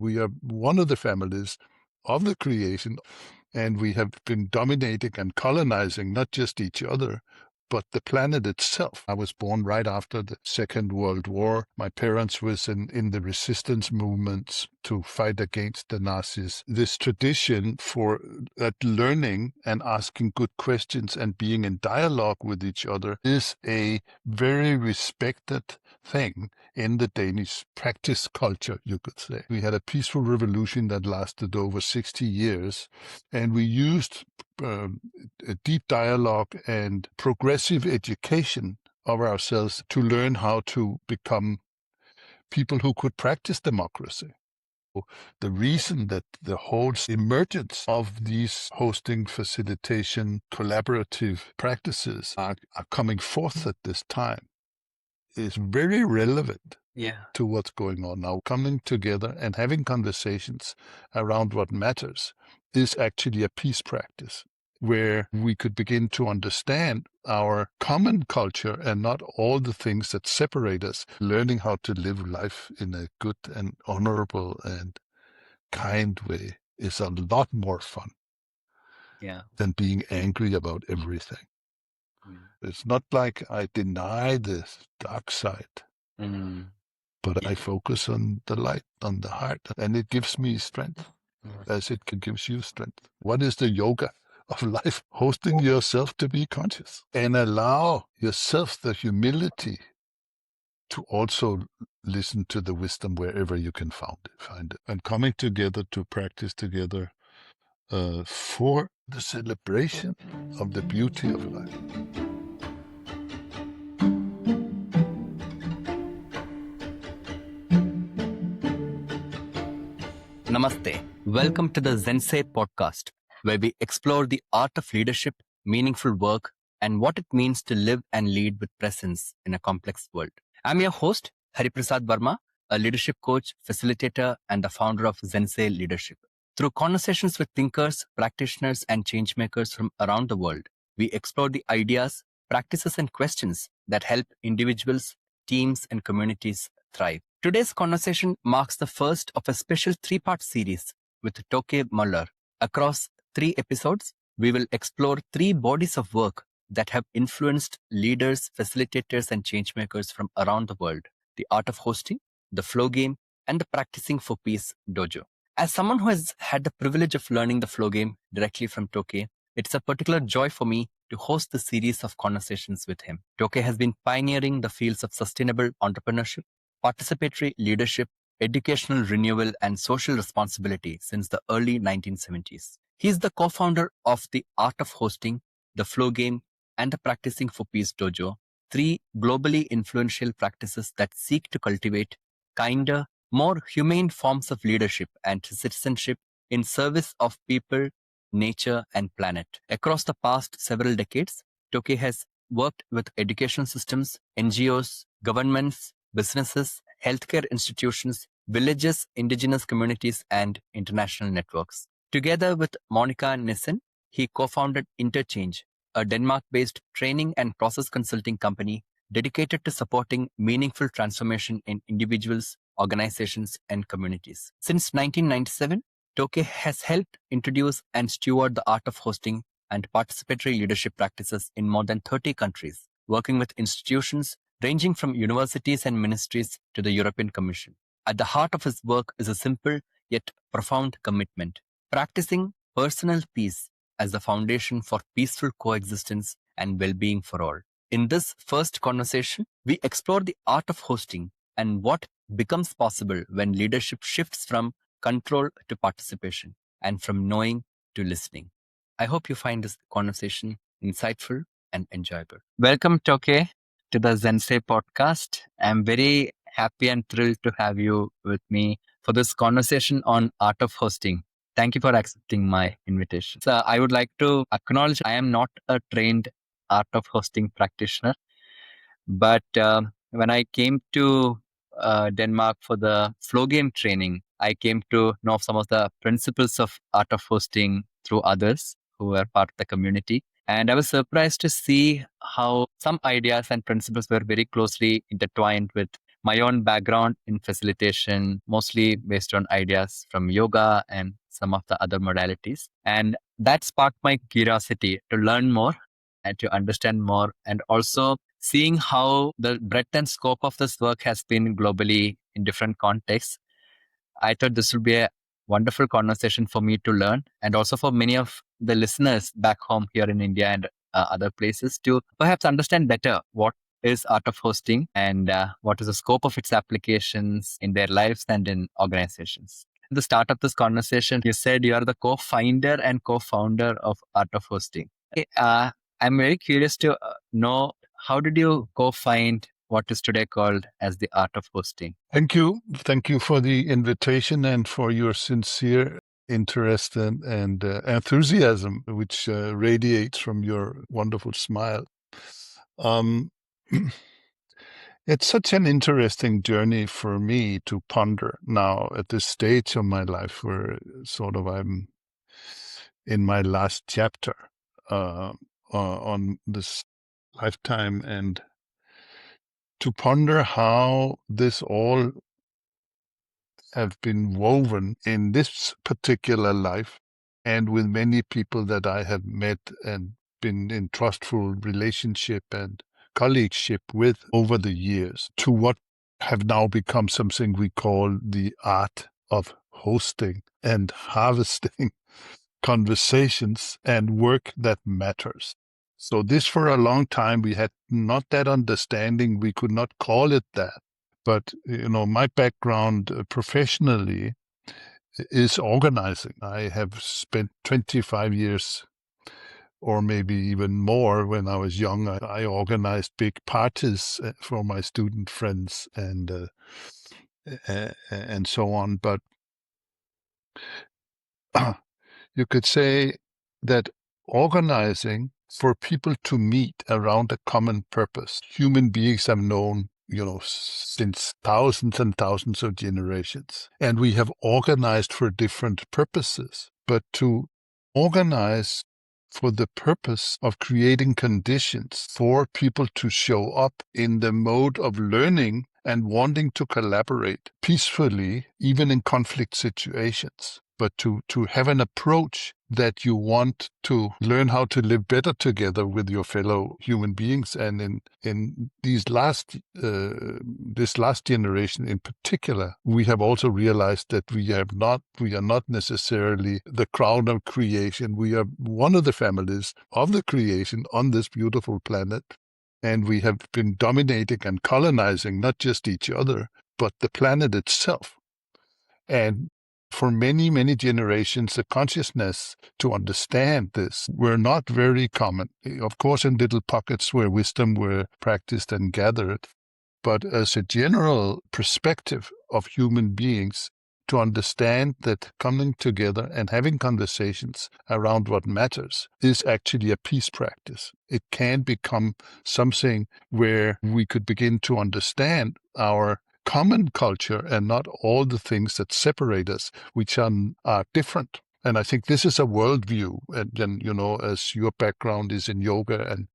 We are one of the families of the creation, and we have been dominating and colonizing not just each other, but the planet itself. I was born right after the Second World War. My parents was in the resistance movements to fight against the Nazis. This tradition for learning and asking good questions and being in dialogue with each other is a very respected thing in the Danish practice culture, you could say. We had a peaceful revolution that lasted over 60 years, and we used a deep dialogue and progressive education of ourselves to learn how to become people who could practice democracy. The reason that the whole emergence of these hosting, facilitation, collaborative practices are coming forth at this time is very relevant to what's going on now. Coming together and having conversations around what matters is actually a peace practice, where we could begin to understand our common culture and not all the things that separate us. Learning how to live life in a good and honorable and kind way is a lot more fun than being angry about everything. It's not like I deny the dark side, but I focus on the light, on the heart, and it gives me strength, as it gives you strength. What is the yoga of life? Hosting yourself to be conscious and allow yourself the humility to also listen to the wisdom wherever you can find it, and coming together to practice together for the celebration of the beauty of life. Namaste. Welcome to the Zensei podcast, where we explore the art of leadership, meaningful work, and what it means to live and lead with presence in a complex world. I'm your host, Hariprasad Verma, a leadership coach, facilitator, and the founder of Zensei Leadership. Through conversations with thinkers, practitioners, and changemakers from around the world, we explore the ideas, practices, and questions that help individuals, teams, and communities thrive. Today's conversation marks the first of a special 3-part series with Toke Møller. Across 3 episodes, we will explore 3 bodies of work that have influenced leaders, facilitators, and changemakers from around the world: the art of hosting, the flow game, and the practicing for peace dojo. As someone who has had the privilege of learning the flow game directly from Toke, it's a particular joy for me to host the series of conversations with him. Toke has been pioneering the fields of sustainable entrepreneurship, participatory leadership, educational renewal, and social responsibility since the early 1970s. He is the co-founder of the Art of Hosting, the Flow Game, and the Practicing for Peace Dojo, 3 globally influential practices that seek to cultivate kinder, more humane forms of leadership and citizenship in service of people, nature, and planet. Across the past several decades, Toke has worked with education systems, NGOs, governments, businesses, healthcare institutions, villages, indigenous communities, and international networks. Together with Monica Nissen, he co-founded Interchange, a Denmark-based training and process consulting company dedicated to supporting meaningful transformation in individuals, organizations, and communities. Since 1997, Toke has helped introduce and steward the art of hosting and participatory leadership practices in more than 30 countries, working with institutions ranging from universities and ministries to the European Commission. At the heart of his work is a simple yet profound commitment: practicing personal peace as the foundation for peaceful coexistence and well-being for all. In this first conversation, we explore the art of hosting and what becomes possible when leadership shifts from control to participation and from knowing to listening. I hope you find this conversation insightful and enjoyable. Welcome, Toke, to the Zensei podcast. I'm very happy and thrilled to have you with me for this conversation on art of hosting. Thank you for accepting my invitation. So I would like to acknowledge I am not a trained art of hosting practitioner, but when I came to Denmark for the flow game training, I came to know some of the principles of art of hosting through others who were part of the community. And I was surprised to see how some ideas and principles were very closely intertwined with my own background in facilitation, mostly based on ideas from yoga and some of the other modalities. And that sparked my curiosity to learn more and to understand more, and also seeing how the breadth and scope of this work has been globally in different contexts. I thought this would be a wonderful conversation for me to learn, and also for many of the listeners back home here in India and other places to perhaps understand better what is art of hosting and what is the scope of its applications in their lives and in organizations. At the start of this conversation, you said you are the co-founder and co-founder of Art of Hosting. I'm very curious to know, how did you co-find what is today called as the Art of Hosting? Thank you. Thank you for the invitation and for your sincere interest and enthusiasm, which radiates from your wonderful smile. It's such an interesting journey for me to ponder now at this stage of my life where sort of I'm in my last chapter on this lifetime, and to ponder how this all have been woven in this particular life and with many people that I have met and been in trustful relationship and colleagueship with over the years, to what have now become something we call the art of hosting and harvesting conversations and work that matters. So this, for a long time, we had not that understanding. We could not call it that. But, my background professionally is organizing. I have spent 25 years or maybe even more when I was young. I organized big parties for my student friends and so on. But you could say that organizing for people to meet around a common purpose, human beings have known, since thousands and thousands of generations. And we have organized for different purposes. But to organize for the purpose of creating conditions for people to show up in the mode of learning and wanting to collaborate peacefully, even in conflict situations, but to have an approach that you want to learn how to live better together with your fellow human beings. And in these this last generation in particular, we have also realized that we are not necessarily the crown of creation. We are one of the families of the creation on this beautiful planet. And we have been dominating and colonizing not just each other, but the planet itself. And for many, many generations, the consciousness to understand this were not very common. Of course, in little pockets where wisdom were practiced and gathered, but as a general perspective of human beings, to understand that coming together and having conversations around what matters is actually a peace practice. It can become something where we could begin to understand our common culture and not all the things that separate us, which are different. And I think this is a worldview. And then, as your background is in yoga, and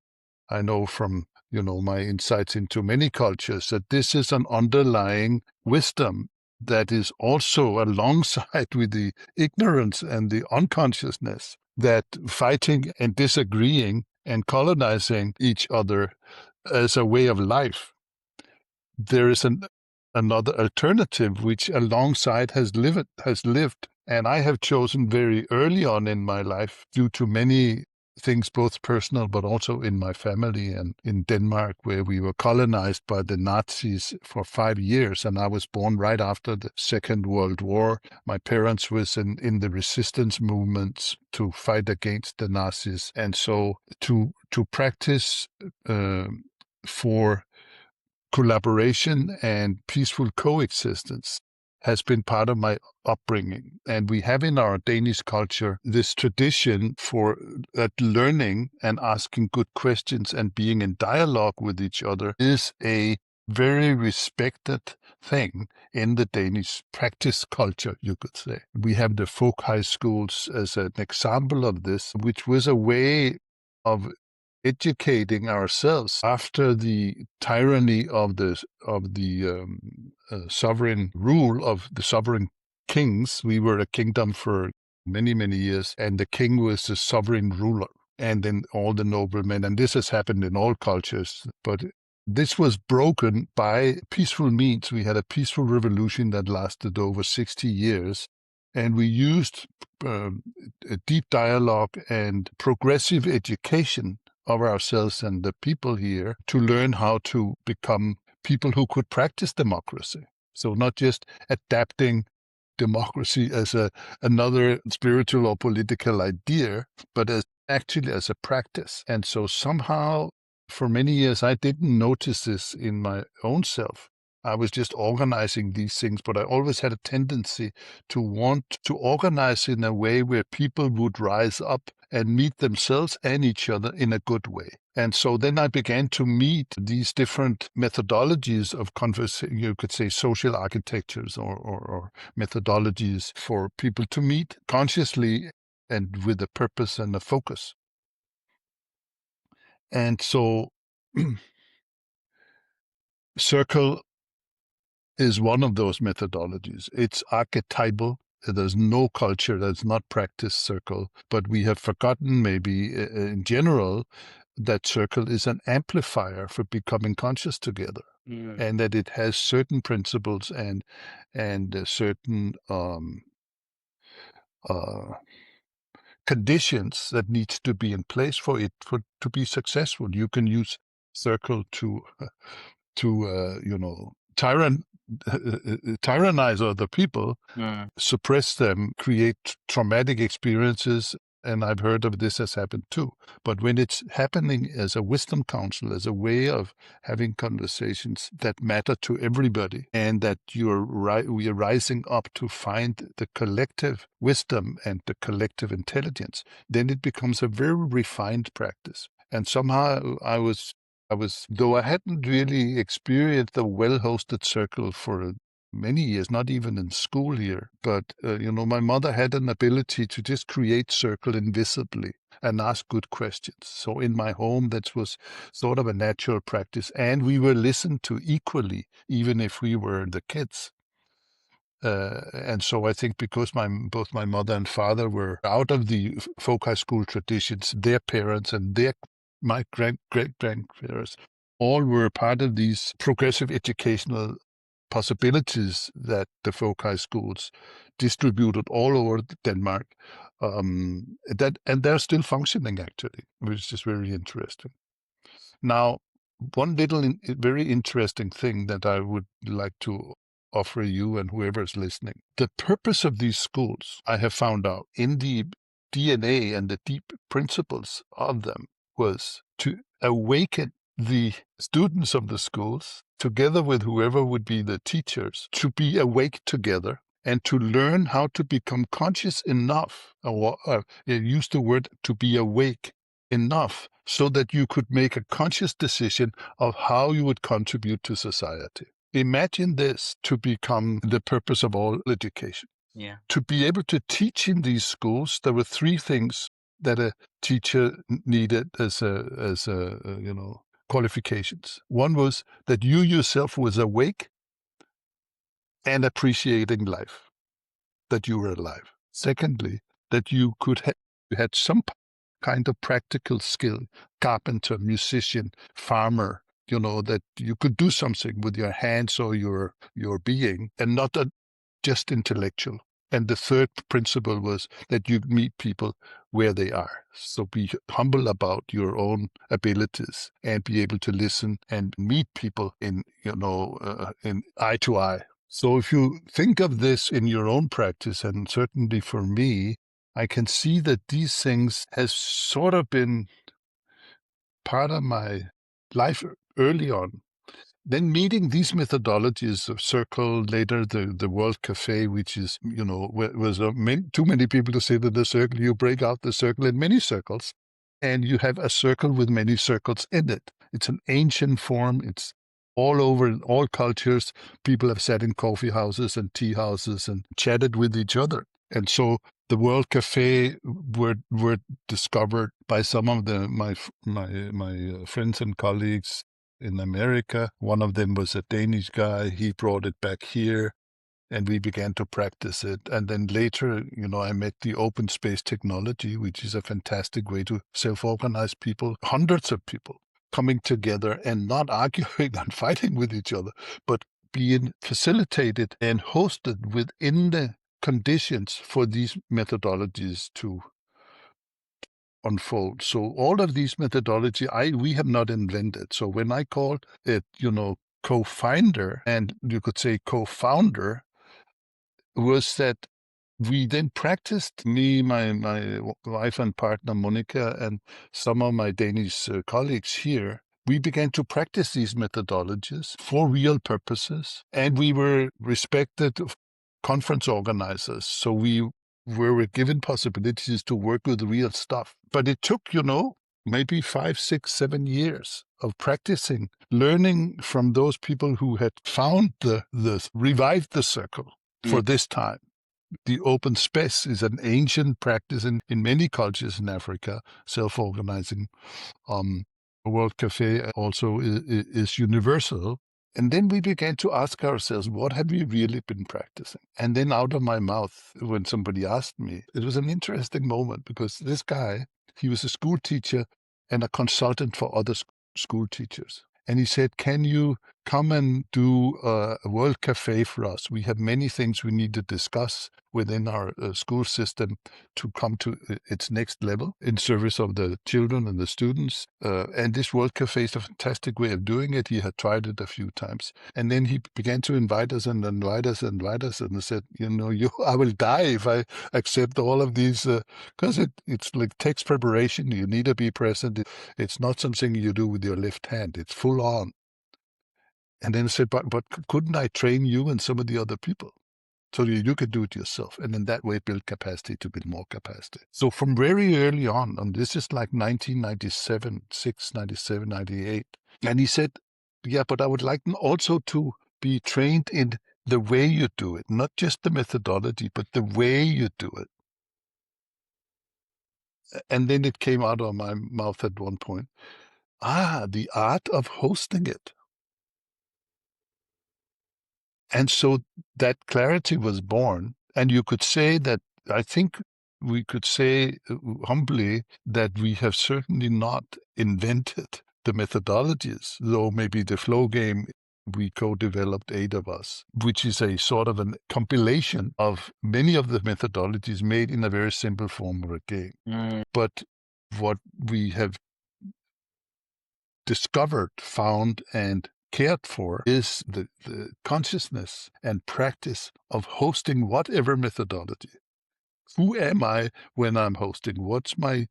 I know from, my insights into many cultures, that this is an underlying wisdom that is also alongside with the ignorance and the unconsciousness, that fighting and disagreeing and colonizing each other as a way of life, there is another alternative which alongside has lived. And I have chosen very early on in my life, due to many things, both personal but also in my family and in Denmark, where we were colonized by the Nazis for 5 years. And I was born right after the Second World War. My parents was in the resistance movements to fight against the Nazis. And so to practice for collaboration and peaceful coexistence has been part of my upbringing. And we have in our Danish culture this tradition for that learning and asking good questions and being in dialogue with each other is a very respected thing in the Danish practice culture, you could say. We have the folk high schools as an example of this, which was a way of educating ourselves after the tyranny of the sovereign rule of the sovereign kings. We were a kingdom for many, many years, and the king was the sovereign ruler, and then all the noblemen. And this has happened in all cultures, but this was broken by peaceful means. We had a peaceful revolution that lasted over 60 years, and we used a deep dialogue and progressive education of ourselves and the people here to learn how to become people who could practice democracy. So not just adapting democracy as another spiritual or political idea, but actually as a practice. And so somehow, for many years, I didn't notice this in my own self. I was just organizing these things, but I always had a tendency to want to organize in a way where people would rise up and meet themselves and each other in a good way. And so then I began to meet these different methodologies of conversation, you could say social architectures or methodologies for people to meet consciously and with a purpose and a focus. And so circle is one of those methodologies. It's archetypal. There's no culture that's not practiced circle, but we have forgotten maybe in general that circle is an amplifier for becoming conscious together, and that it has certain principles and certain conditions that needs to be in place for it to be successful. You can use circle to tyrannize other people, suppress them, create traumatic experiences. And I've heard of this has happened too. But when it's happening as a wisdom council, as a way of having conversations that matter to everybody, and that we are rising up to find the collective wisdom and the collective intelligence, then it becomes a very refined practice. And somehow I was, though I hadn't really experienced a well-hosted circle for many years, not even in school here, but, my mother had an ability to just create circle invisibly and ask good questions. So in my home, that was sort of a natural practice. And we were listened to equally, even if we were the kids. And so I think because both my mother and father were out of the folk high school traditions, their parents and my great-grandparents all were part of these progressive educational possibilities that the folk high schools distributed all over Denmark. And they're still functioning, actually, which is very interesting. Now, one very interesting thing that I would like to offer you and whoever is listening. The purpose of these schools, I have found out in the DNA and the deep principles of them, was to awaken the students of the schools, together with whoever would be the teachers, to be awake together and to learn how to become conscious enough, or use the word to be awake enough, so that you could make a conscious decision of how you would contribute to society. Imagine this to become the purpose of all education. Yeah. To be able to teach in these schools, there were three things that a teacher needed as qualifications. One was that you yourself was awake and appreciating life, that you were alive. Secondly, that you had some kind of practical skill, carpenter, musician, farmer, that you could do something with your hands or your being, and not just intellectual. And the third principle was that you meet people where they are. So be humble about your own abilities and be able to listen and meet people in eye to eye. So if you think of this in your own practice, and certainly for me, I can see that these things has sort of been part of my life early on. Then meeting these methodologies of circle, later the World Café, which is, was too many people to say that the circle, you break out the circle in many circles, and you have a circle with many circles in it. It's an ancient form. It's all over in all cultures. People have sat in coffee houses and tea houses and chatted with each other. And so the World Café were discovered by some of my friends and colleagues in America. One of them was a Danish guy. He brought it back here, and we began to practice it. And then later, I met the open space technology, which is a fantastic way to self-organize people, hundreds of people coming together and not arguing and fighting with each other, but being facilitated and hosted within the conditions for these methodologies to unfold. So all of these methodology we have not invented. So when I call it, co-finder, and you could say co-founder, was that we then practiced, me, my wife and partner Monica, and some of my Danish colleagues here. We began to practice these methodologies for real purposes, and we were respected conference organizers. So we were given possibilities to work with real stuff. But it took, maybe 5, 6, 7 years of practicing, learning from those people who had found revived the circle for this time. The open space is an ancient practice in many cultures in Africa, self-organizing. World Café also is universal. And then we began to ask ourselves, what have we really been practicing? And then out of my mouth, when somebody asked me, it was an interesting moment, because this guy, he was a school teacher and a consultant for other school teachers. And he said, can you come and do a World Café for us? We have many things we need to discuss within our school system to come to its next level in service of the children and the students. And this World Café is a fantastic way of doing it. He had tried it a few times. And then he began to invite us and invite us and invite us. And I said, I will die if I accept all of these, because it's like text preparation. You need to be present. It's not something you do with your left hand. It's full on. And then I said, but couldn't I train you and some of the other people so you could do it yourself? And in that way, build capacity to build more capacity. So from very early on, and this is like 1997, 97, 98. And he said, yeah, but I would like them also to be trained in the way you do it, not just the methodology, but the way you do it. And then it came out of my mouth at one point, the art of hosting it. And so that clarity was born. And you could say that, I think we could say humbly that we have certainly not invented the methodologies, though maybe the flow game, we co-developed 8 of us, which is a sort of a compilation of many of the methodologies made in a very simple form of a game. But what we have discovered, found, and cared for is the consciousness and practice of hosting whatever methodology. Who am I when I'm hosting? What's my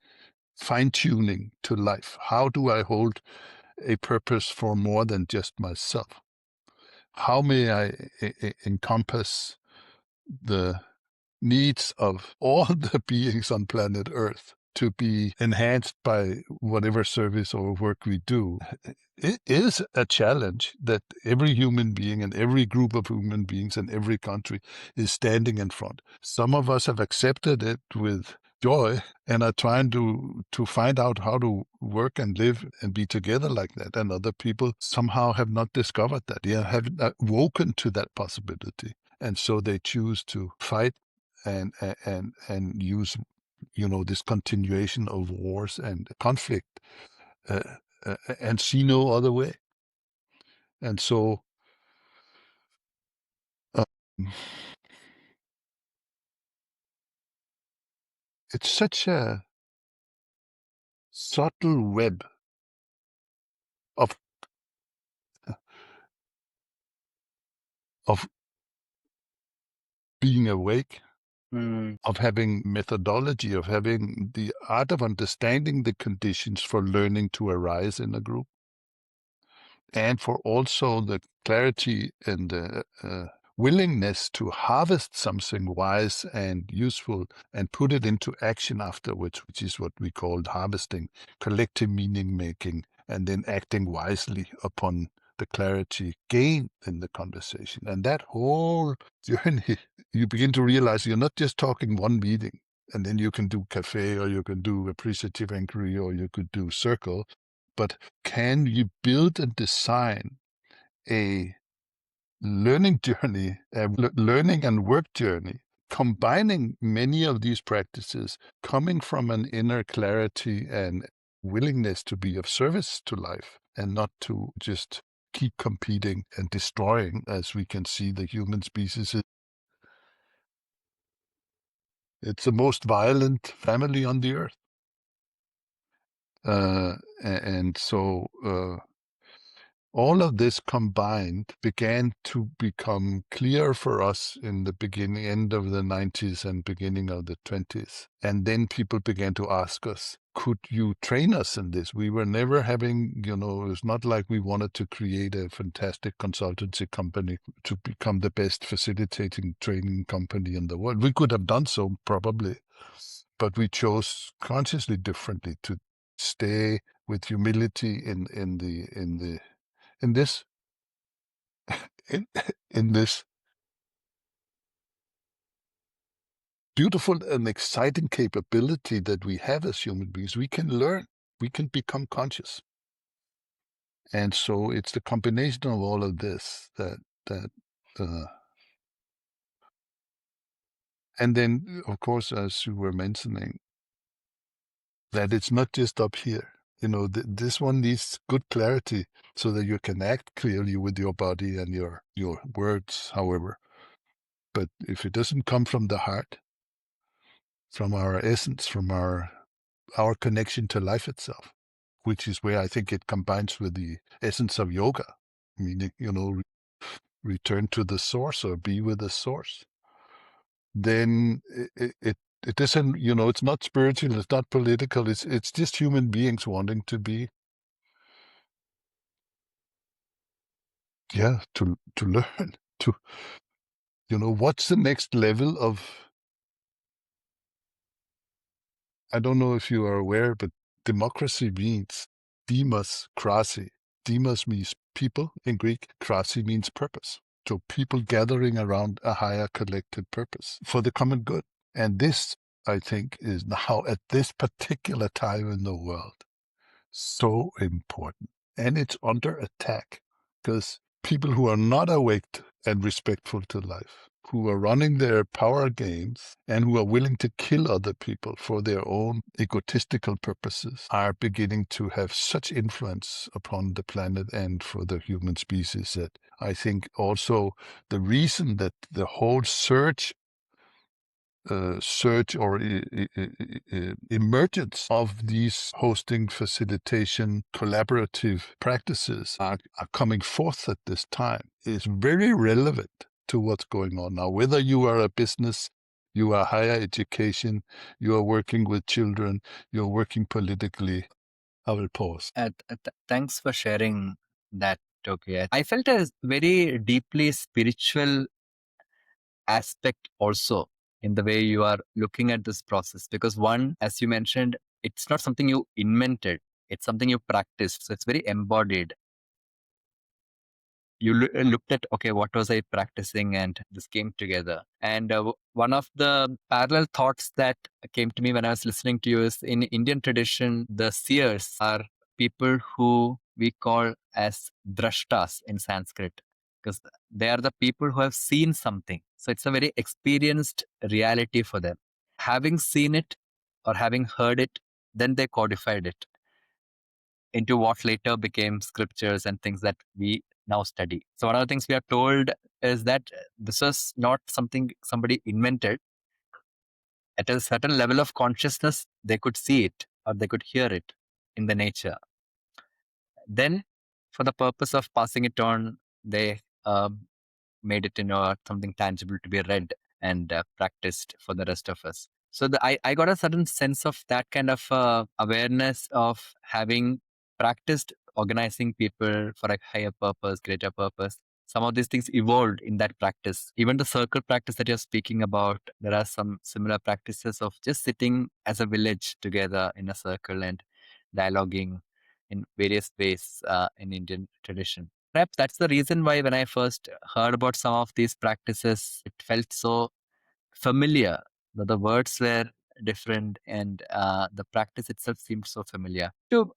fine-tuning to life? How do I hold a purpose for more than just myself? How may I encompass the needs of all the beings on planet Earth to be enhanced by whatever service or work we do? It is a challenge that every human being and every group of human beings in every country is standing in front. Some of us have accepted it with joy and are trying to find out how to work and live and be together like that. And other people somehow have not discovered that. They haven't woken to that possibility. And so they choose to fight and use, this continuation of wars and conflict, and see no other way. And so it's such a subtle web of being awake, of having methodology, of having the art of understanding the conditions for learning to arise in a group, and for also the clarity and the willingness to harvest something wise and useful and put it into action afterwards, which is what we called harvesting, collective meaning making, and then acting wisely upon the clarity gained in the conversation. And that whole journey, you begin to realize you're not just talking one meeting, and then you can do Café, or you can do appreciative inquiry, or you could do circle. But can you build and design a learning journey, a learning and work journey, combining many of these practices, coming from an inner clarity and willingness to be of service to life and not to just keep competing and destroying, as we can see the human species is. It's the most violent family on the earth. And so all of this combined began to become clear for us in the end of the 90s and beginning of the 20s. And then people began to ask us, could you train us in this? We were never having, it was not like we wanted to create a fantastic consultancy company to become the best facilitating training company in the world. We could have done so probably, but we chose consciously differently to stay with humility in this in, in this beautiful and exciting capability that we have as human beings. We can learn, we can become conscious. And so it's the combination of all of this that and then, of course, as you were mentioning, that it's not just up here. This one needs good clarity so that you can act clearly with your body and your words, however. But if it doesn't come from the heart, from our essence, from our connection to life itself, which is where I think it combines with the essence of yoga, meaning, return to the source or be with the source, then it doesn't, it's not spiritual, it's not political, it's just human beings wanting to be, to learn, to, what's the next level of, I don't know if you are aware, but democracy means demos krasi. Demos means people in Greek. Krasi means purpose. So people gathering around a higher collective purpose for the common good. And this, I think, is now at this particular time in the world so important. And it's under attack because people who are not awake and respectful to life, who are running their power games and who are willing to kill other people for their own egotistical purposes, are beginning to have such influence upon the planet and for the human species that I think also the reason that the whole surge or emergence of these hosting, facilitation, collaborative practices are coming forth at this time is very relevant to what's going on now. Whether you are a business, you are higher education, you are working with children, you're working politically. I will pause. Thanks for sharing that, Toke. I felt a very deeply spiritual aspect also in the way you are looking at this process. Because one, as you mentioned, it's not something you invented, it's something you practiced. So it's very embodied. You looked at, okay, what was I practicing? And this came together. And one of the parallel thoughts that came to me when I was listening to you is in Indian tradition, the seers are people who we call as drashtas in Sanskrit, because they are the people who have seen something. So it's a very experienced reality for them. Having seen it or having heard it, then they codified it into what later became scriptures and things that we now study. So one of the things we are told is that this was not something somebody invented. At a certain level of consciousness, they could see it or they could hear it in the nature. Then, for the purpose of passing it on, they made it into something tangible to be read and practiced for the rest of us. So I got a certain sense of that kind of awareness of having practiced organizing people for a higher purpose, greater purpose. Some of these things evolved in that practice. Even the circle practice that you're speaking about, there are some similar practices of just sitting as a village together in a circle and dialoguing in various ways in Indian tradition. Perhaps that's the reason why when I first heard about some of these practices, it felt so familiar. The words were different and the practice itself seemed so familiar. To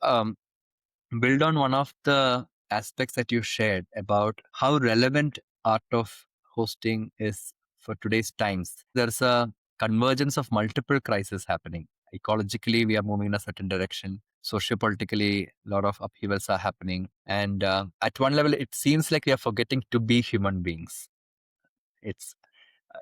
build on one of the aspects that you shared about how relevant art of hosting is for today's times, there's a convergence of multiple crises happening. Ecologically, we are moving in a certain direction. Sociopolitically, a lot of upheavals are happening. And at one level, it seems like we are forgetting to be human beings. It's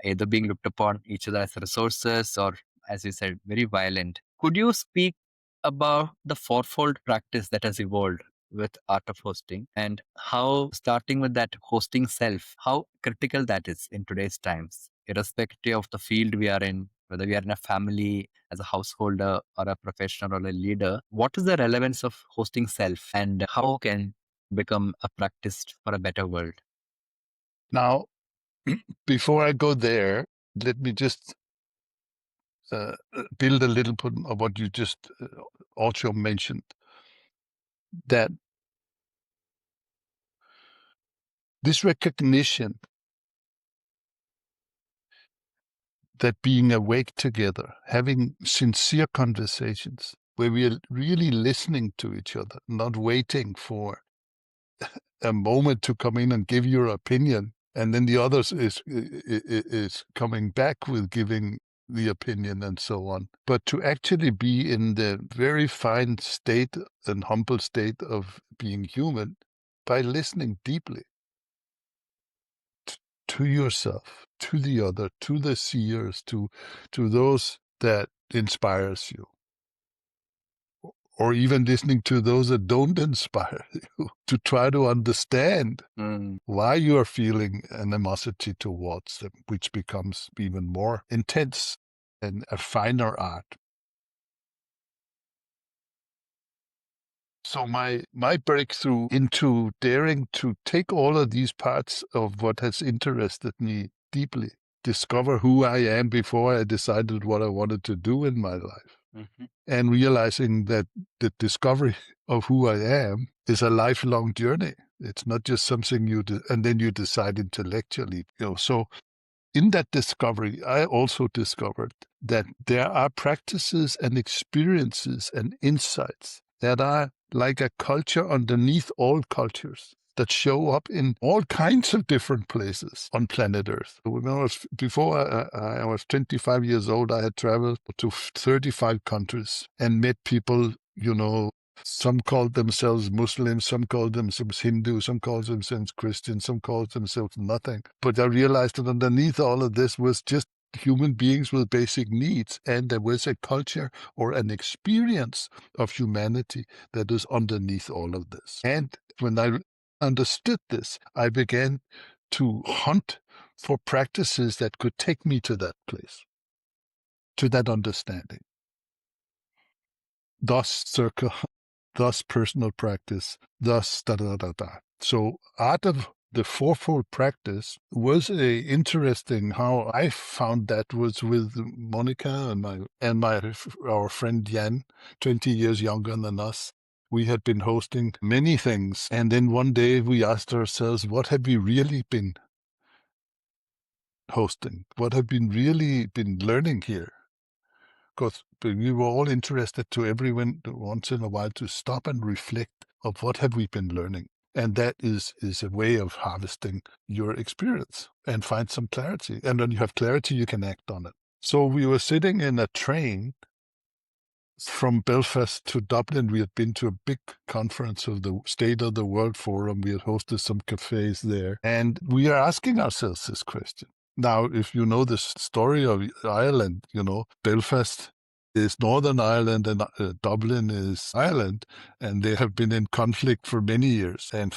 either being looked upon each other as resources or, as you said, very violent. Could you speak about the fourfold practice that has evolved with art of hosting and how, starting with that hosting self, how critical that is in today's times, irrespective of the field we are in, whether we are in a family, as a householder, or a professional or a leader? What is the relevance of hosting self and how can become a practice for a better world? Now, before I go there, let me just build a little bit of what you just also mentioned, that this recognition that being awake together, having sincere conversations where we are really listening to each other, not waiting for a moment to come in and give your opinion, and then the others is coming back with giving the opinion and so on. But to actually be in the very fine state and humble state of being human by listening deeply to yourself, to the other, to the seers, to those that inspires you, or even listening to those that don't inspire you, to try to understand why you are feeling animosity towards them, which becomes even more intense and a finer art. So my breakthrough into daring to take all of these parts of what has interested me deeply, discover who I am before I decided what I wanted to do in my life, and realizing that the discovery of who I am is a lifelong journey. It's not just something you do, and then you decide intellectually. So in that discovery, I also discovered that there are practices and experiences and insights that are like a culture underneath all cultures that show up in all kinds of different places on planet Earth. Before I was 25 years old, I had traveled to 35 countries and met people, some called themselves Muslims, some called themselves Hindu, some called themselves Christian, some called themselves nothing. But I realized that underneath all of this was just human beings with basic needs, and there was a culture or an experience of humanity that is underneath all of this. And when I understood this, I began to hunt for practices that could take me to that place, to that understanding. Thus circle, thus personal practice, thus da-da-da-da. So art of the fourfold practice was interesting. How I found that was with Monica and our friend Jan, 20 years younger than us. We had been hosting many things, and then one day we asked ourselves, what have we really been hosting? What have we really been learning here? Because we were all interested to everyone once in a while to stop and reflect of what have we been learning. And that is a way of harvesting your experience and find some clarity. And when you have clarity, you can act on it. So we were sitting in a train from Belfast to Dublin. We had been to a big conference of the State of the World Forum. We had hosted some cafes there. And we are asking ourselves this question. Now, if you know the story of Ireland, Belfast is Northern Ireland and Dublin is Ireland, and they have been in conflict for many years and,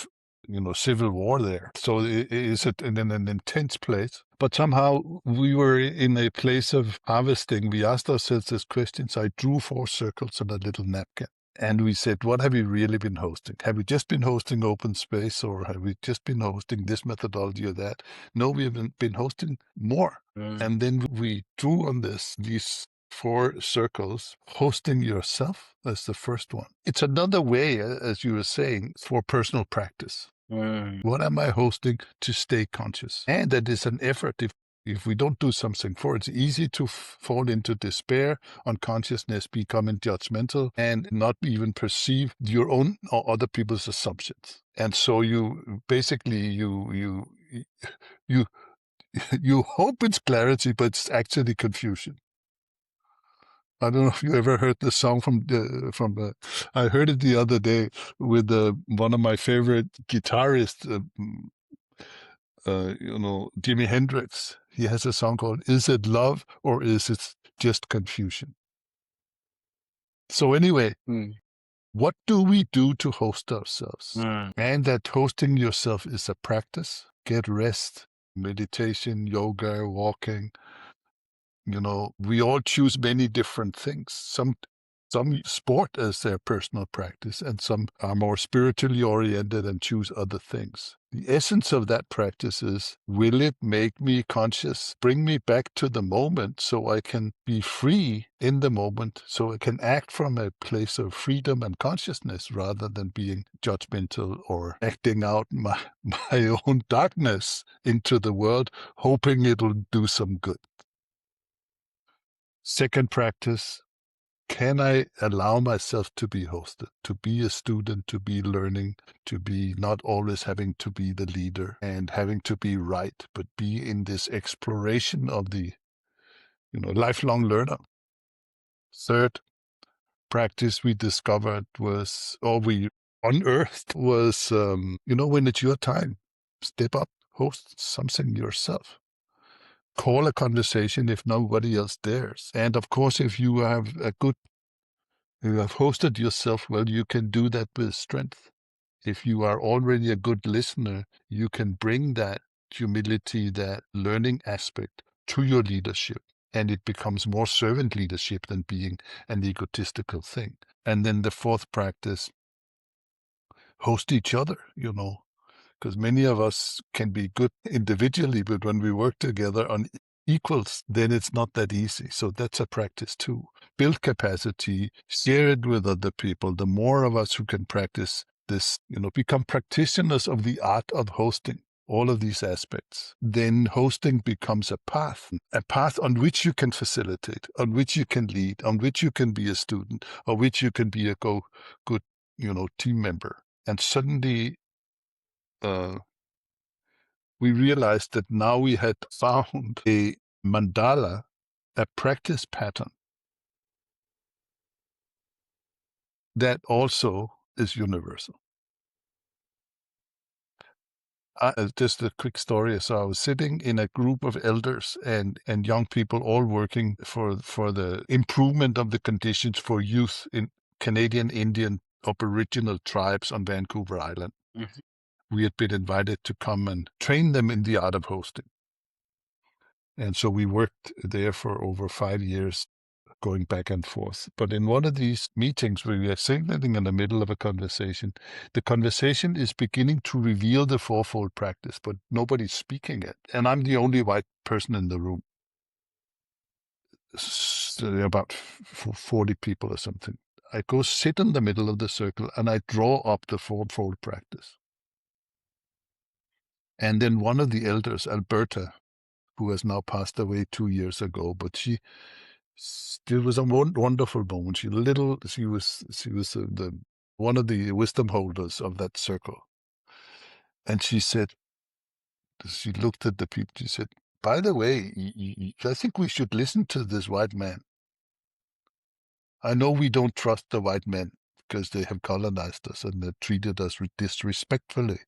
civil war there. So it is in an intense place. But somehow we were in a place of harvesting. We asked ourselves these questions. I drew 4 circles on a little napkin. And we said, what have we really been hosting? Have we just been hosting open space, or have we just been hosting this methodology or that? No, we have been hosting more. And then we drew on these 4 circles, hosting yourself as the first one. It's another way, as you were saying, for personal practice. What am I hosting to stay conscious? And that is an effort. If we don't do something for it, it's easy to fall into despair, unconsciousness, becoming judgmental, and not even perceive your own or other people's assumptions. And so you basically you you hope it's clarity, but it's actually confusion. I don't know if you ever heard the song I heard it the other day with one of my favorite guitarists, Jimi Hendrix. He has a song called "Is It Love or Is It Just Confusion?" So anyway, what do we do to host ourselves? And that hosting yourself is a practice. Get rest, meditation, yoga, walking. We all choose many different things. Some sport as their personal practice, and some are more spiritually oriented and choose other things. The essence of that practice is, will it make me conscious, bring me back to the moment so I can be free in the moment, so I can act from a place of freedom and consciousness rather than being judgmental or acting out my own darkness into the world, hoping it'll do some good. Second practice, can I allow myself to be hosted, to be a student, to be learning, to be not always having to be the leader and having to be right, but be in this exploration of the, lifelong learner. Third practice we discovered we unearthed was, when it's your time, step up, host something yourself. Call a conversation if nobody else dares. And of course, if you have hosted yourself well, you can do that with strength. If you are already a good listener, you can bring that humility, that learning aspect to your leadership, and it becomes more servant leadership than being an egotistical thing. And then the fourth practice, host each other, because many of us can be good individually, but when we work together on equals, then it's not that easy. So that's a practice too. Build capacity, share it with other people. The more of us who can practice this, become practitioners of the art of hosting all of these aspects, then hosting becomes a path on which you can facilitate, on which you can lead, on which you can be a student, on which you can be a good, team member. And suddenly, we realized that now we had found a mandala, a practice pattern that also is universal. Just a quick story. So I was sitting in a group of elders and young people all working for the improvement of the conditions for youth in Canadian Indian Aboriginal tribes on Vancouver Island. Mm-hmm. We had been invited to come and train them in the art of hosting. And so we worked there for over 5 years, going back and forth. But in one of these meetings where we are sitting in the middle of a conversation, the conversation is beginning to reveal the fourfold practice, but nobody's speaking it. And I'm the only white person in the room. So there are about 40 people or something. I go sit in the middle of the circle and I draw up the fourfold practice. And then one of the elders, Alberta, who has now passed away 2 years ago, but it was a wonderful moment. She was the one of the wisdom holders of that circle, and she looked at the people. She said, "By the way, I think we should listen to this white man. I know we don't trust the white men because they have colonized us and they treated us disrespectfully.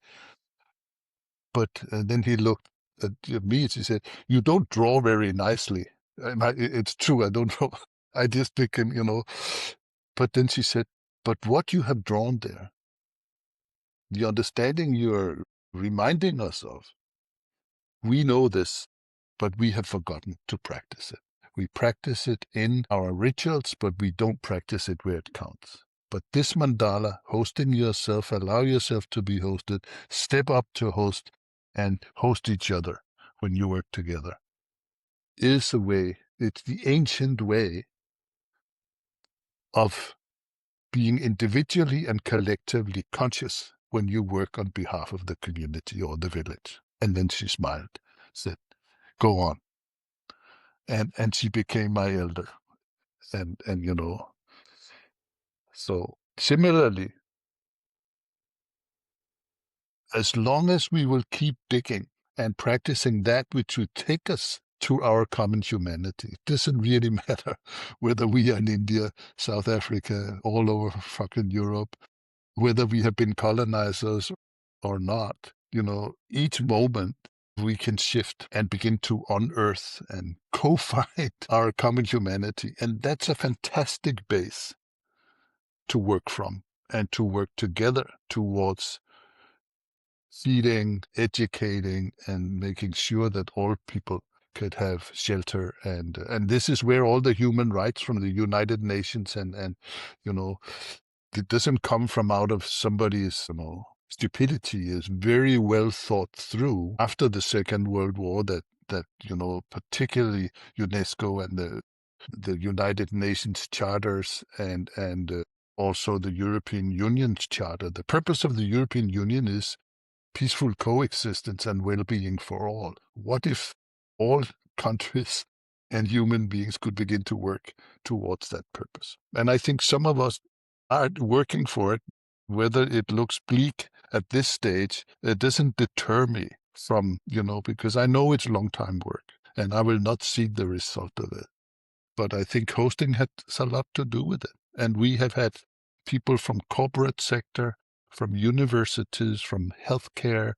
But then he looked at me and he said, 'You don't draw very nicely.' And it's true, I don't draw. I just became, But then she said, 'But what you have drawn there, the understanding you're reminding us of, we know this, but we have forgotten to practice it. We practice it in our rituals, but we don't practice it where it counts. But this mandala, hosting yourself, allow yourself to be hosted, step up to host, and host each other when you work together, is a way, it's the ancient way of being individually and collectively conscious when you work on behalf of the community or the village. And then she smiled, said, go on. And she became my elder. And so similarly, as long as we will keep digging and practicing that which would take us to our common humanity, it doesn't really matter whether we are in India, South Africa, all over fucking Europe, whether we have been colonizers or not. Each moment we can shift and begin to unearth and co-find our common humanity. And that's a fantastic base to work from and to work together towards feeding, educating, and making sure that all people could have shelter. And this is where all the human rights from the United Nations and it doesn't come from out of somebody's stupidity. Is very well thought through after the Second World War, that particularly UNESCO and the United Nations charters and also the European Union's charter. The purpose of the European Union is peaceful coexistence and well-being for all. What if all countries and human beings could begin to work towards that purpose? And I think some of us are working for it. Whether it looks bleak at this stage, it doesn't deter me from, because I know it's long-time work and I will not see the result of it. But I think hosting has a lot to do with it. And we have had people from corporate sector, from universities, from healthcare,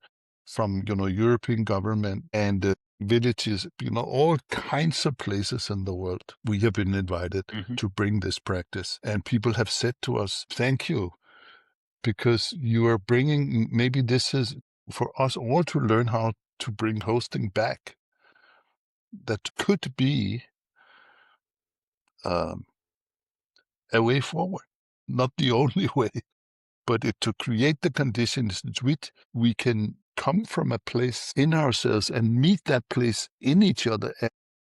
from, European government and villages, all kinds of places in the world. We have been invited to bring this practice. And people have said to us, thank you, because you are bringing, maybe this is for us all to learn how to bring hosting back. That could be a way forward. Not the only way, but to create the conditions in which we can come from a place in ourselves and meet that place in each other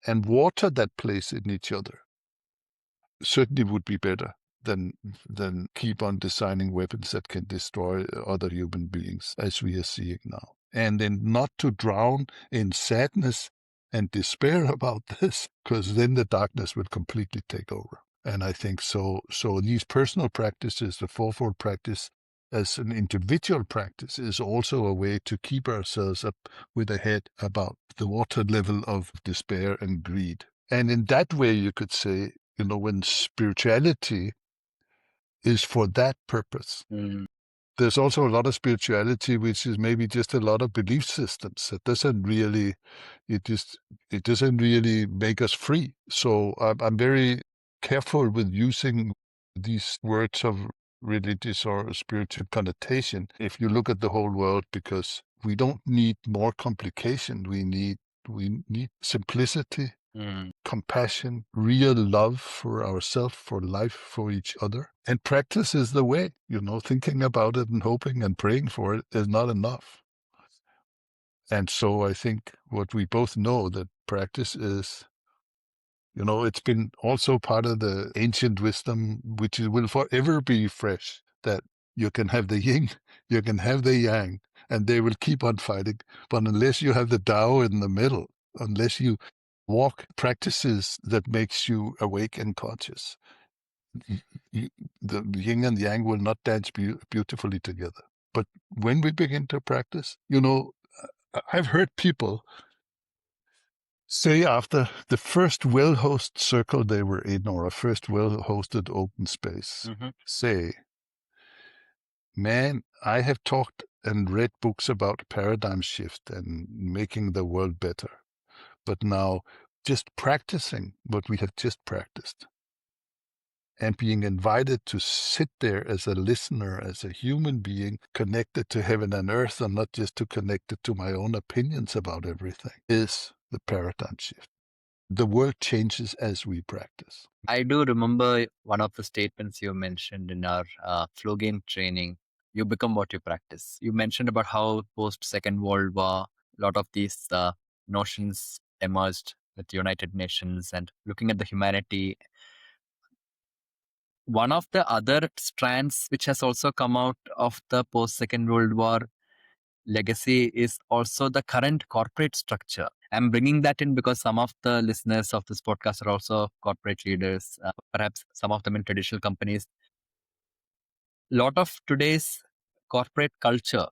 and water that place in each other. Certainly would be better than keep on designing weapons that can destroy other human beings, as we are seeing now. And then not to drown in sadness and despair about this, because then the darkness will completely take over. And I think so these personal practices, the fourfold practice as an individual practice, is also a way to keep ourselves up with a head about the water level of despair and greed. And in that way, you could say, when spirituality is for that purpose. There's also a lot of spirituality which is maybe just a lot of belief systems. It doesn't really make us free. So I'm very careful with using these words of religious or spiritual connotation if you look at the whole world, because we don't need more complication. We need simplicity, compassion, real love for ourselves, for life, for each other. And practice is the way. Thinking about it and hoping and praying for it is not enough. And so I think what we both know, that practice is, it's been also part of the ancient wisdom, which will forever be fresh, that you can have the yin, you can have the yang, and they will keep on fighting. But unless you have the Tao in the middle, unless you walk practices that makes you awake and conscious, the yin and yang will not dance beautifully together. But when we begin to practice, I've heard people say after the first well-hosted circle they were in, or a first well-hosted open space, say, man, I have talked and read books about paradigm shift and making the world better. But now just practicing what we have just practiced and being invited to sit there as a listener, as a human being connected to heaven and earth, and not just to connect it to my own opinions about everything, is the paradigm shift. The world changes as we practice. I do remember one of the statements you mentioned in our flow game training. You become what you practice. You mentioned about how post Second World War, a lot of these notions emerged with United Nations and looking at the humanity. one of the other strands which has also come out of the post-Second World War legacy is also the current corporate structure. I'm bringing that in because some of the listeners of this podcast are also corporate leaders, perhaps some of them in traditional companies. A lot of today's corporate culture,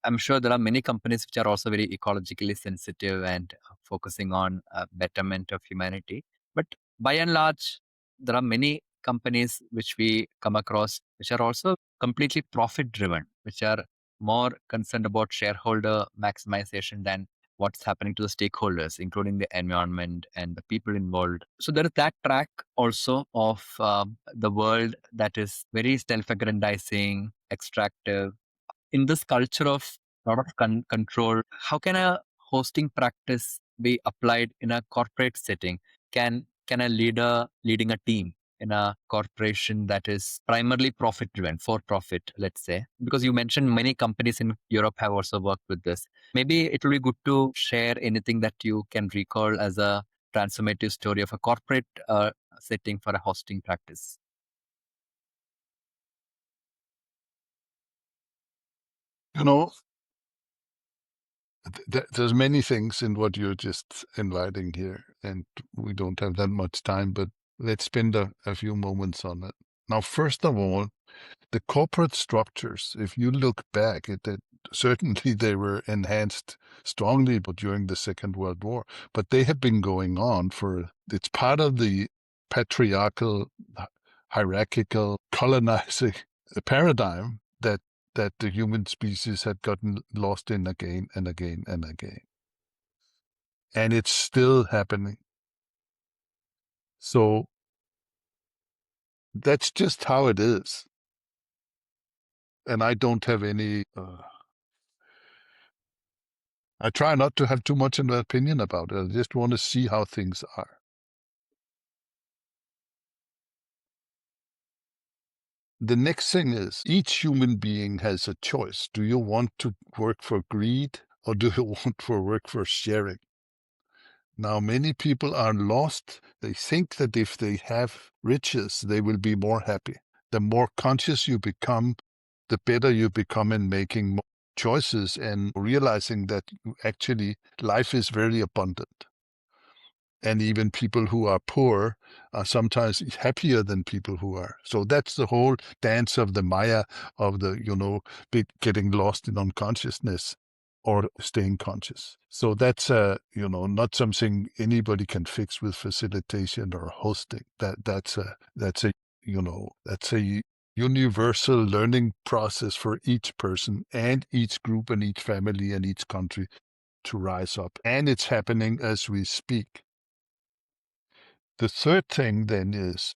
I'm sure there are many companies which are also very ecologically sensitive and focusing on betterment of humanity. But by and large, there are many companies which we come across which are also completely profit driven, which are more concerned about shareholder maximization than what's happening to the stakeholders, including the environment and the people involved. So there is that track also of the world that is very self-aggrandizing, extractive. In this culture of lot of control, how can a hosting practice be applied in a corporate setting? Can a leader leading a team in a corporation that is primarily profit driven, for profit, let's say, because you mentioned many companies in Europe have also worked with this. Maybe it will be good to share anything that you can recall as a transformative story of a corporate setting for a hosting practice. You know, there's many things in what you're just inviting here, and we don't have that much time, but let's spend a few moments on it. Now, first of all, the corporate structures, if you look back at it, certainly they were enhanced strongly but during the Second World War, but they have been going on it's part of the patriarchal, hierarchical, colonizing paradigm that the human species had gotten lost in again and again and again. And it's still happening. So that's just how it is. And I don't have any... I try not to have too much of an opinion about it. I just want to see how things are. The next thing is each human being has a choice. Do you want to work for greed or do you want to work for sharing? Now, many people are lost. They think that if they have riches, they will be more happy. The more conscious you become, the better you become in making choices and realizing that actually life is very abundant. And even people who are poor are sometimes happier than people who are. So that's the whole dance of the Maya, of the, getting lost in unconsciousness or staying conscious. So that's, not something anybody can fix with facilitation or hosting. That's a universal learning process for each person and each group and each family and each country to rise up. And it's happening as we speak. The third thing then is,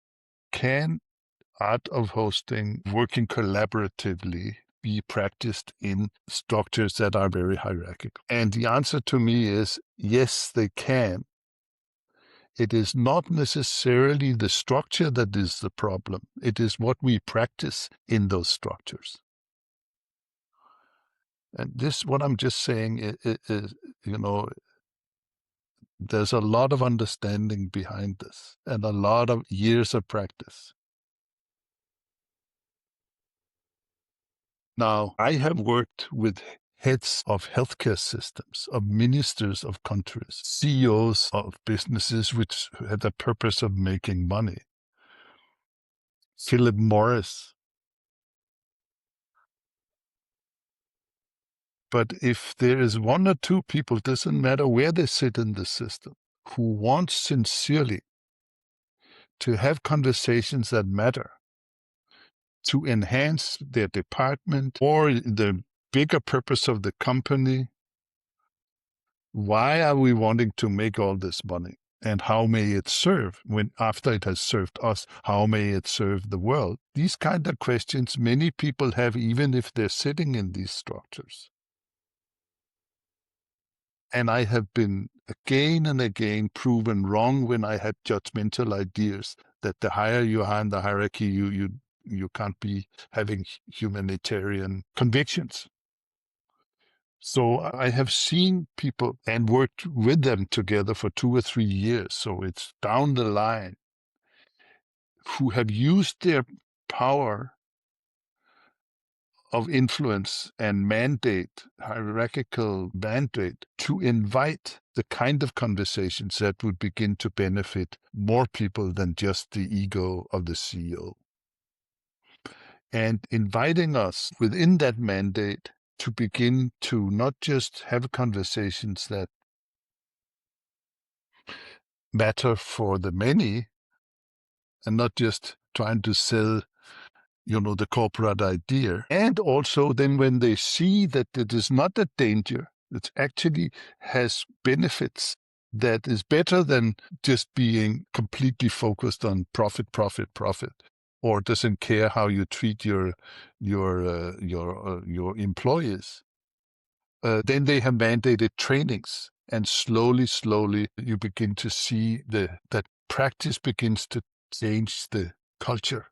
can art of hosting, working collaboratively, be practiced in structures that are very hierarchical? And the answer to me is yes, they can. It is not necessarily the structure that is the problem. It is what we practice in those structures. And what I'm just saying is there's a lot of understanding behind this and a lot of years of practice. Now, I have worked with heads of healthcare systems, of ministers of countries, CEOs of businesses which had the purpose of making money. Philip Morris. But if there is one or two people, doesn't matter where they sit in the system, who want sincerely to have conversations that matter, to enhance their department or the bigger purpose of the company, why are we wanting to make all this money? And how may it serve after it has served us? How may it serve the world? These kind of questions many people have, even if they're sitting in these structures. And I have been again and again proven wrong when I had judgmental ideas that the higher you are in the hierarchy, you can't be having humanitarian convictions. So I have seen people and worked with them together for 2 or 3 years. So it's down the line, who have used their power of influence and mandate, hierarchical mandate, to invite the kind of conversations that would begin to benefit more people than just the ego of the CEO. And inviting us within that mandate to begin to not just have conversations that matter for the many, and not just trying to sell, the corporate idea. And also then when they see that it is not a danger, it actually has benefits that is better than just being completely focused on profit, or doesn't care how you treat your employees. Then they have mandated trainings, and slowly you begin to see that practice begins to change the culture.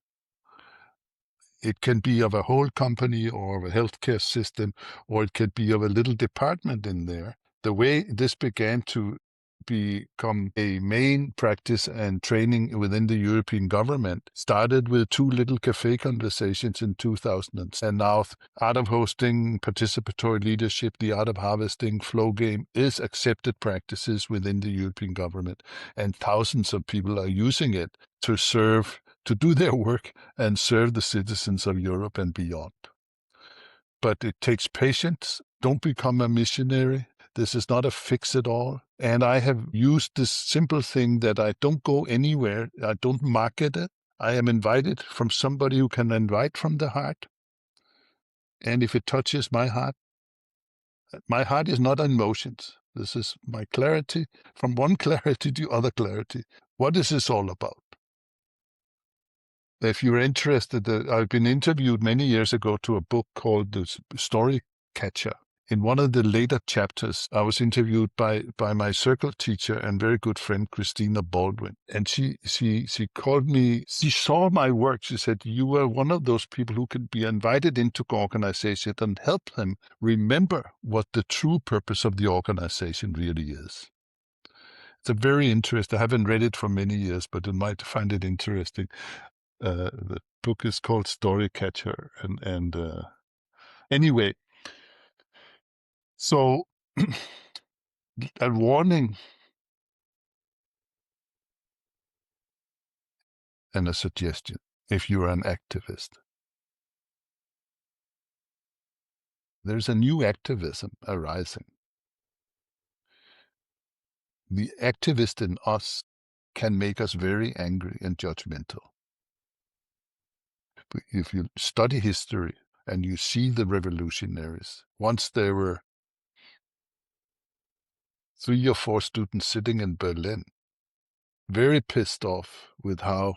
It can be of a whole company or of a healthcare system, or it could be of a little department in there. The way this began to become a main practice and training within the European government started with 2 little Café conversations in 2000. And now art of hosting, participatory leadership, the art of harvesting, flow game is accepted practices within the European government. And thousands of people are using it to do their work and serve the citizens of Europe and beyond. But it takes patience. Don't become a missionary. This is not a fix-it-all. And I have used this simple thing that I don't go anywhere. I don't market it. I am invited from somebody who can invite from the heart. And if it touches my heart is not emotions. This is my clarity, from one clarity to other clarity. What is this all about? If you're interested, I've been interviewed many years ago to a book called The Story Catcher. In one of the later chapters, I was interviewed by my circle teacher and very good friend, Christina Baldwin. And she called me, she saw my work. She said, you were one of those people who could be invited into organizations and help them remember what the true purpose of the organization really is. It's a very interesting, I haven't read it for many years, but you might find it interesting. The book is called Story Catcher. And anyway, so a warning and a suggestion if you're an activist. There's a new activism arising. The activist in us can make us very angry and judgmental. If you study history and you see the revolutionaries, once there were 3 or 4 students sitting in Berlin, very pissed off with how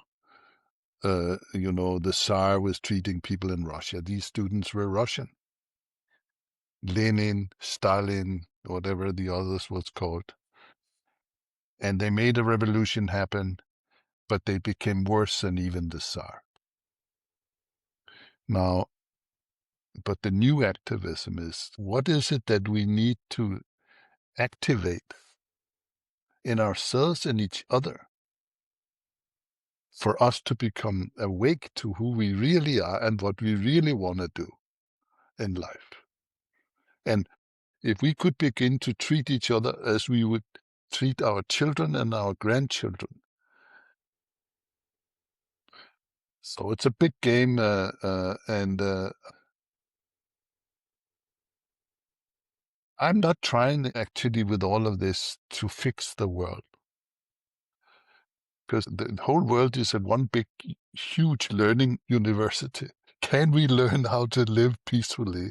the Tsar was treating people in Russia. These students were Russian. Lenin, Stalin, whatever the others was called. And they made a revolution happen, but they became worse than even the Tsar. Now, but the new activism is, what is it that we need to activate in ourselves and each other for us to become awake to who we really are and what we really want to do in life? And if we could begin to treat each other as we would treat our children and our grandchildren. So it's a big game, and I'm not trying actually with all of this to fix the world, because the whole world is a one big, huge learning university. Can we learn how to live peacefully?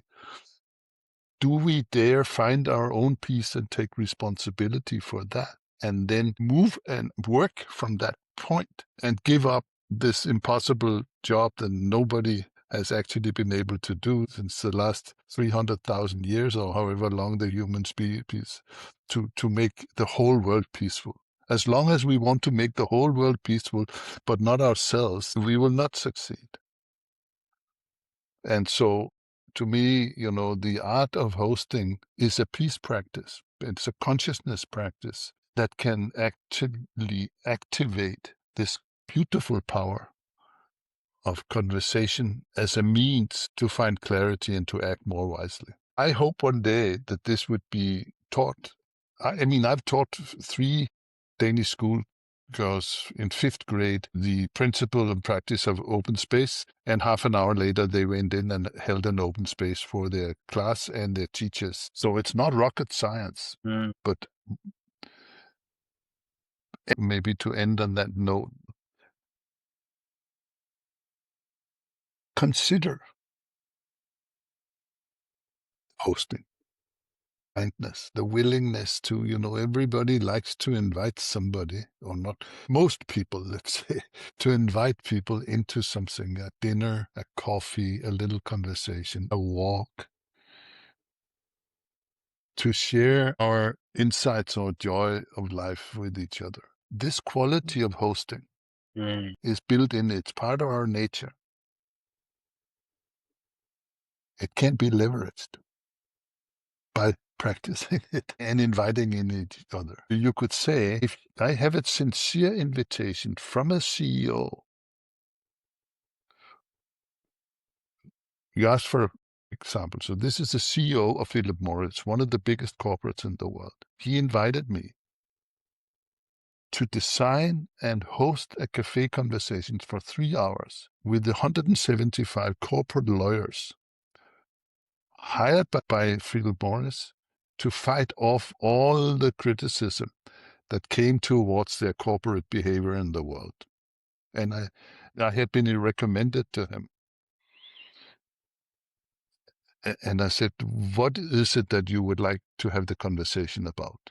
Do we dare find our own peace and take responsibility for that? And then move and work from that point and give up this impossible job that nobody has actually been able to do since the last 300,000 years or however long the human species to make the whole world peaceful. As long as we want to make the whole world peaceful, but not ourselves, we will not succeed. And so, to me, the art of hosting is a peace practice. It's a consciousness practice that can actually activate this beautiful power of conversation as a means to find clarity and to act more wisely. I hope one day that this would be taught. I mean, I've taught 3 Danish school girls in 5th grade the principle and practice of open space, and half an hour later they went in and held an open space for their class and their teachers. So it's not rocket science, but maybe to end on that note, consider hosting. Kindness, the willingness to, everybody likes to invite somebody, or not, most people, let's say, to invite people into something, a dinner, a coffee, a little conversation, a walk, to share our insights or joy of life with each other. This quality of hosting is built in, it's part of our nature. It can be leveraged by practicing it and inviting in each other. You could say, if I have a sincere invitation from a CEO, you ask for example. So this is the CEO of Philip Morris, one of the biggest corporates in the world. He invited me to design and host a cafe conversation for 3 hours with 175 corporate lawyers hired by Philip Morris to fight off all the criticism that came towards their corporate behavior in the world. And I had been recommended to him. And I said, what is it that you would like to have the conversation about?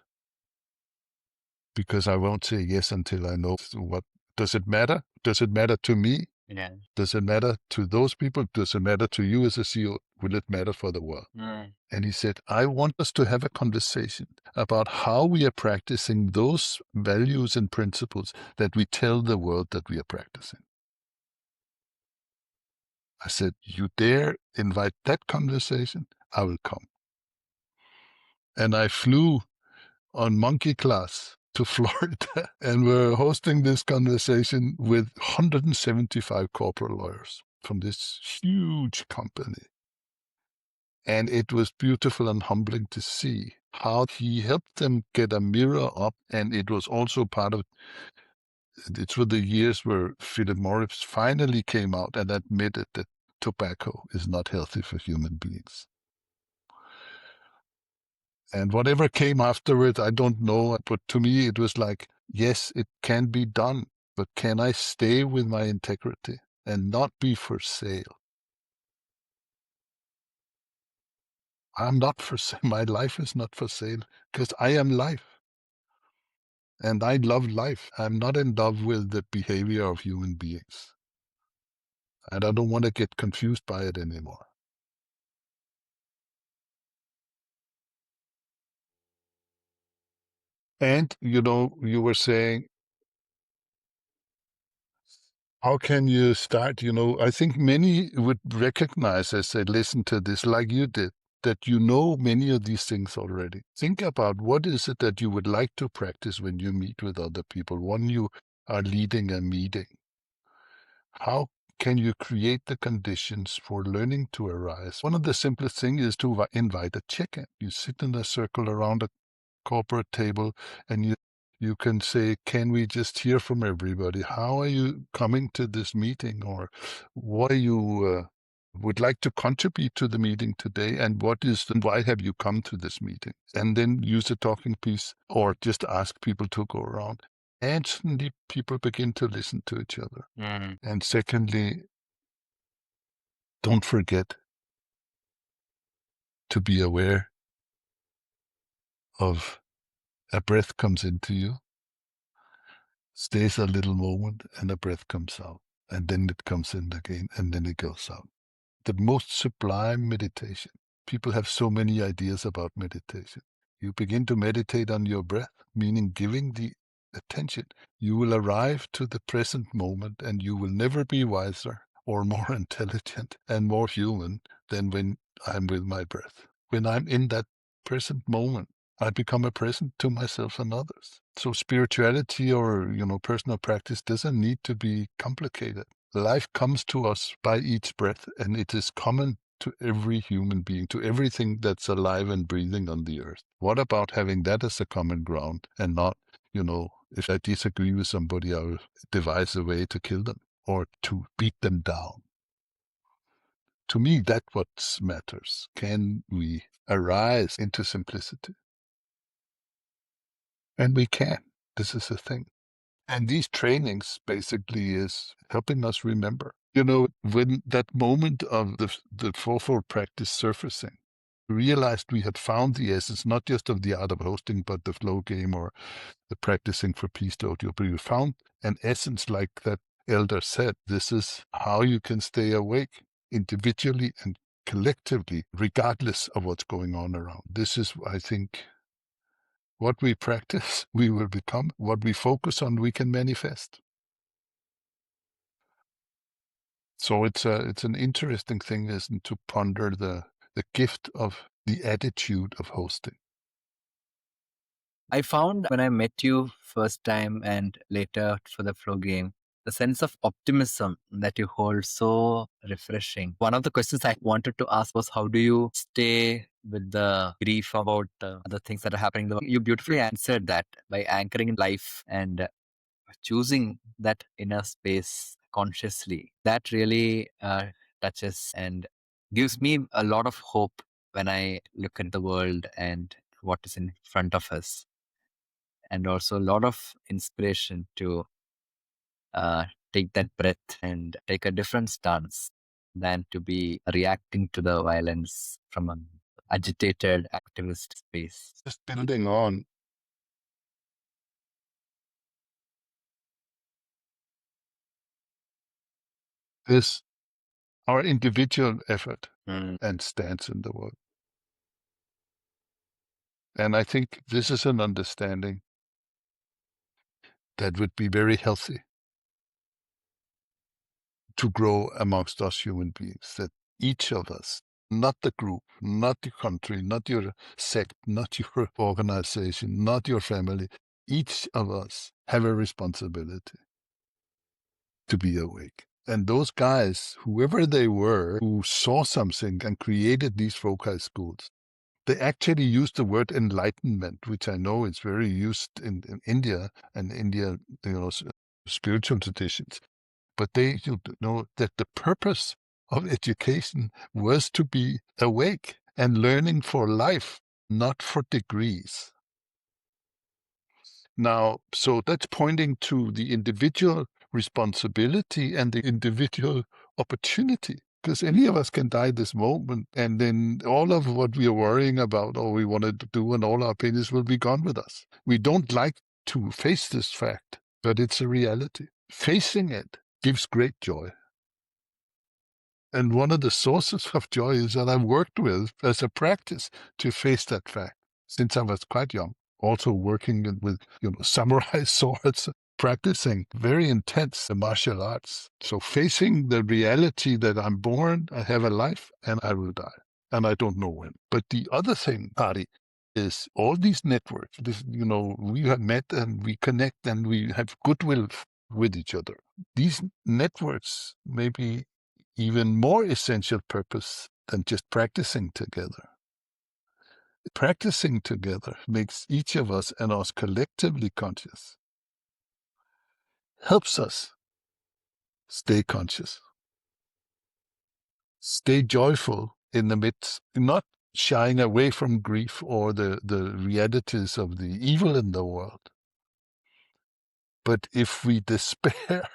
Because I won't say yes until I know what. Does it matter? Does it matter to me? Yeah. Does it matter to those people? Does it matter to you as a CEO? Will it matter for the world? And he said, I want us to have a conversation about how we are practicing those values and principles that we tell the world that we are practicing. I said, you dare invite that conversation? I will come. And I flew on monkey class to Florida, and we're hosting this conversation with 175 corporate lawyers from this huge company. And it was beautiful and humbling to see how he helped them get a mirror up. And it was also part of, it was the years where Philip Morris finally came out and admitted that tobacco is not healthy for human beings. And whatever came afterward, I don't know. But to me, it was like, yes, it can be done. But can I stay with my integrity and not be for sale? I'm not for sale. My life is not for sale because I am life. And I love life. I'm not in love with the behavior of human beings. And I don't want to get confused by it anymore. And, you were saying, how can you start? I think many would recognize as they listen to this, like you did, that you know many of these things already. Think about what is it that you would like to practice when you meet with other people, when you are leading a meeting. How can you create the conditions for learning to arise? One of the simplest things is to invite a check-in. You sit in a circle around a corporate table and you can say, can we just hear from everybody? How are you coming to this meeting? Or what are you would like to contribute to the meeting today? And why have you come to this meeting? And then use a talking piece or just ask people to go around. And suddenly people begin to listen to each other. And secondly, don't forget to be aware of a breath comes into you, stays a little moment, and a breath comes out. And then it comes in again, and then it goes out. The most sublime meditation. People have so many ideas about meditation. You begin to meditate on your breath, meaning giving the attention. You will arrive to the present moment, and you will never be wiser or more intelligent and more human than when I'm with my breath. When I'm in that present moment, I become a present to myself and others. So spirituality or, personal practice doesn't need to be complicated. Life comes to us by each breath, and it is common to every human being, to everything that's alive and breathing on the earth. What about having that as a common ground and not, if I disagree with somebody, I will devise a way to kill them or to beat them down. To me, that's what matters. Can we arise into simplicity? And we can. This is the thing. And these trainings basically is helping us remember. When that moment of the fourfold practice surfacing, we realized we had found the essence, not just of the art of hosting, but the flow game or the practicing for peace audio. But we found an essence, like that elder said. This is how you can stay awake individually and collectively, regardless of what's going on around. This is, I think, what we practice, we will become. What we focus on, we can manifest. So it's an interesting thing, isn't it, to ponder the gift of the attitude of hosting. I found when I met you first time and later for the flow game, the sense of optimism that you hold so refreshing. One of the questions I wanted to ask was, how do you stay with the grief about the things that are happening? You beautifully answered that by anchoring in life and choosing that inner space consciously. That really touches and gives me a lot of hope when I look at the world and what is in front of us, and also a lot of inspiration to take that breath and take a different stance than to be reacting to the violence from an agitated activist space. Just building on this, our individual effort and stance in the world. And I think this is an understanding that would be very healthy to grow amongst us human beings, that each of us, not the group, not the country, not your sect, not your organization, not your family, each of us have a responsibility to be awake. And those guys, whoever they were, who saw something and created these foci schools, they actually used the word enlightenment, which I know is very used in India and India, spiritual traditions. But they know that the purpose of education was to be awake and learning for life, not for degrees. Now, so that's pointing to the individual responsibility and the individual opportunity, because any of us can die this moment, and then all of what we are worrying about or we wanted to do and all our opinions will be gone with us. We don't like to face this fact, but it's a reality. Facing it gives great joy. And one of the sources of joy is that I've worked with as a practice to face that fact since I was quite young. Also working with, samurai swords, practicing very intense martial arts. So facing the reality that I'm born, I have a life, and I will die. And I don't know when. But the other thing, Ari, is all these networks, we have met and we connect and we have goodwill with each other. These networks may be even more essential purpose than just practicing together. Practicing together makes each of us and us collectively conscious, helps us stay conscious, stay joyful in the midst, not shying away from grief or the realities of the evil in the world. But if we despair,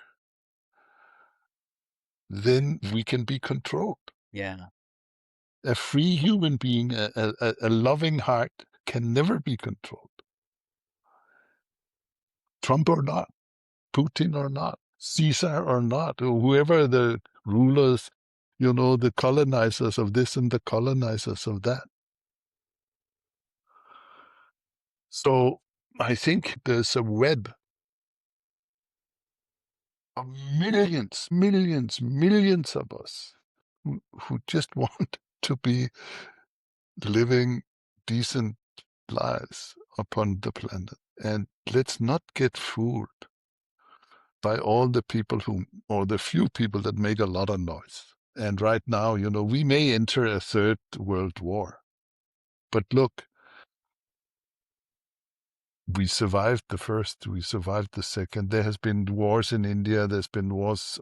then we can be controlled. Yeah. A free human being, a loving heart, can never be controlled. Trump or not, Putin or not, Caesar or not, or whoever the rulers, the colonizers of this and the colonizers of that. So I think there's a web of millions of us who just want to be living decent lives upon the planet. And let's not get fooled by all the people or the few people that make a lot of noise. And right now, we may enter a third world war. But look, we survived the first, we survived the second. There has been wars in India, there's been wars,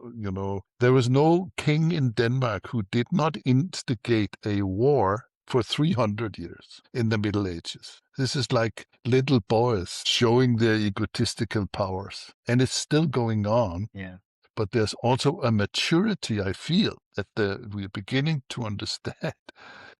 There was no king in Denmark who did not instigate a war for 300 years in the Middle Ages. This is like little boys showing their egotistical powers. And it's still going on. Yeah. But there's also a maturity, I feel, that we're beginning to understand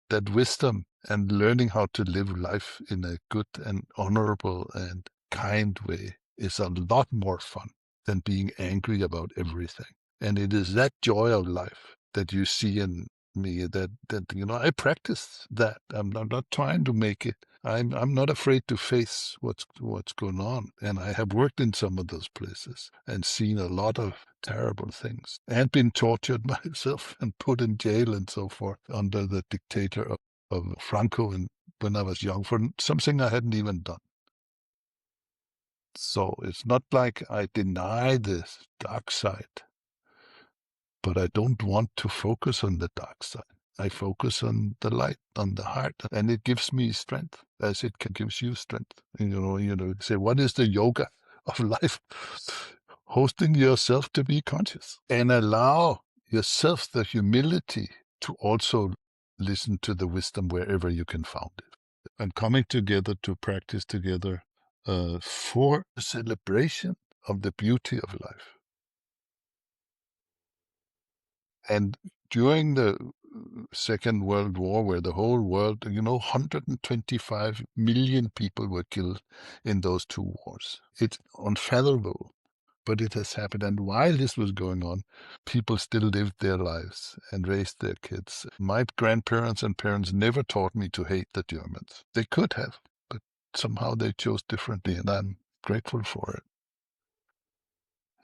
that wisdom and learning how to live life in a good and honorable and kind way is a lot more fun than being angry about everything. And it is that joy of life that you see in me that I practice that. I'm not trying to make it. I'm not afraid to face what's going on. And I have worked in some of those places and seen a lot of terrible things and been tortured myself and put in jail and so forth under the dictator of Franco when I was young for something I hadn't even done. So it's not like I deny this dark side, but I don't want to focus on the dark side. I focus on the light, on the heart, and it gives me strength as it gives you strength. Say, what is the yoga of life? Hosting yourself to be conscious and allow yourself the humility to also listen to the wisdom wherever you can find it. And coming together to practice together for a celebration of the beauty of life. And during the Second World War, where the whole world, 125 million people were killed in those two wars. It's unfathomable, but it has happened. And while this was going on, people still lived their lives and raised their kids. My grandparents and parents never taught me to hate the Germans. They could have, but somehow they chose differently, and I'm grateful for it.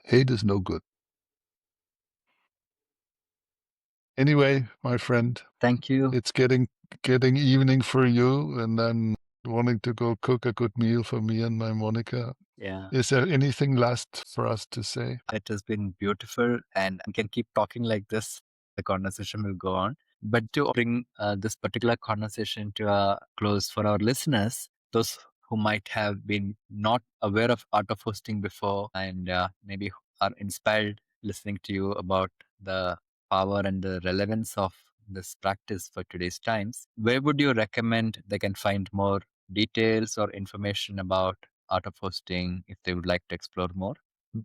Hate is no good. Anyway, my friend, Thank you. it's getting evening for you, and I'm wanting to go cook a good meal for me and my Monica. Yeah. Is there anything last for us to say? It has been beautiful, and we can keep talking like this. The conversation will go on. But to bring this particular conversation to a close for our listeners, those who might have been not aware of art of hosting before and maybe are inspired listening to you about the power and the relevance of this practice for today's times, where would you recommend they can find more details or information about art of hosting if they would like to explore more?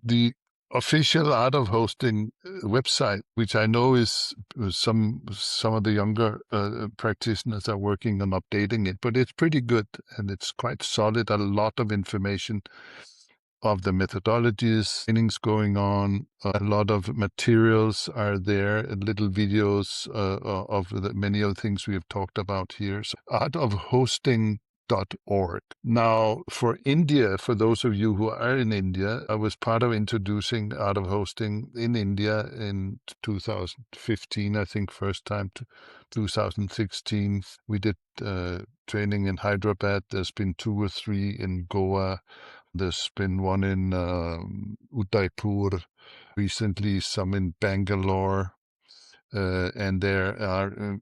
The official Art of Hosting website, which I know is some of the younger practitioners are working on updating it, but it's pretty good and it's quite solid. A lot of information of the methodologies, trainings going on. A lot of materials are there, little videos of many of the things we have talked about here. So artofhosting.org. Now, for India, for those of you who are in India, I was part of introducing Art of Hosting in India in 2015, I think, first time to 2016. We did training in Hyderabad. There's been 2 or 3 in Goa. There's been one in Udaipur, recently some in Bangalore, and there are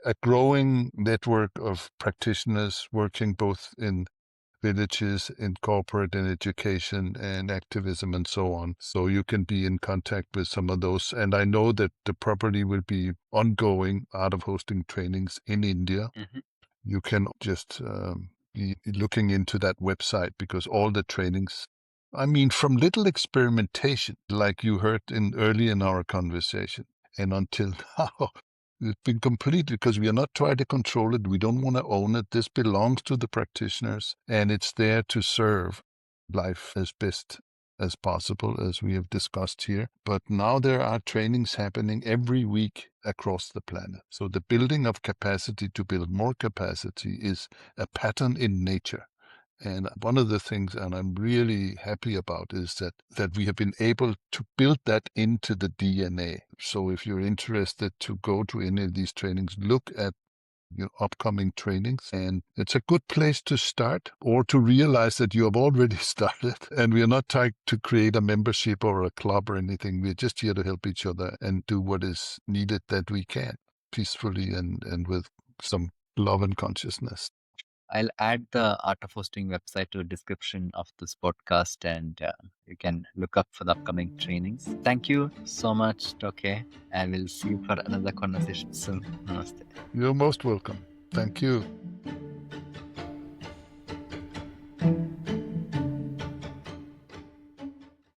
a growing network of practitioners working both in villages, in corporate and education and activism and so on. So you can be in contact with some of those. And I know that the property will be ongoing Art of Hosting trainings in India. Mm-hmm. You can just be looking into that website because all the trainings, from little experimentation, like you heard early in our conversation, and until now, it's been complete because we are not trying to control it. We don't want to own it. This belongs to the practitioners, and it's there to serve life as best as possible, as we have discussed here. But now there are trainings happening every week across the planet. So the building of capacity to build more capacity is a pattern in nature. And one of the things, and I'm really happy about, is that we have been able to build that into the DNA. So if you're interested to go to any of these trainings, look at your upcoming trainings. And it's a good place to start, or to realize that you have already started. And we are not trying to create a membership or a club or anything. We're just here to help each other and do what is needed that we can, peacefully and with some love and consciousness. I'll add the Art of Hosting website to the description of this podcast, and you can look up for the upcoming trainings. Thank you so much, Toke. I will see you for another conversation soon. Namaste. You're most welcome. Thank you.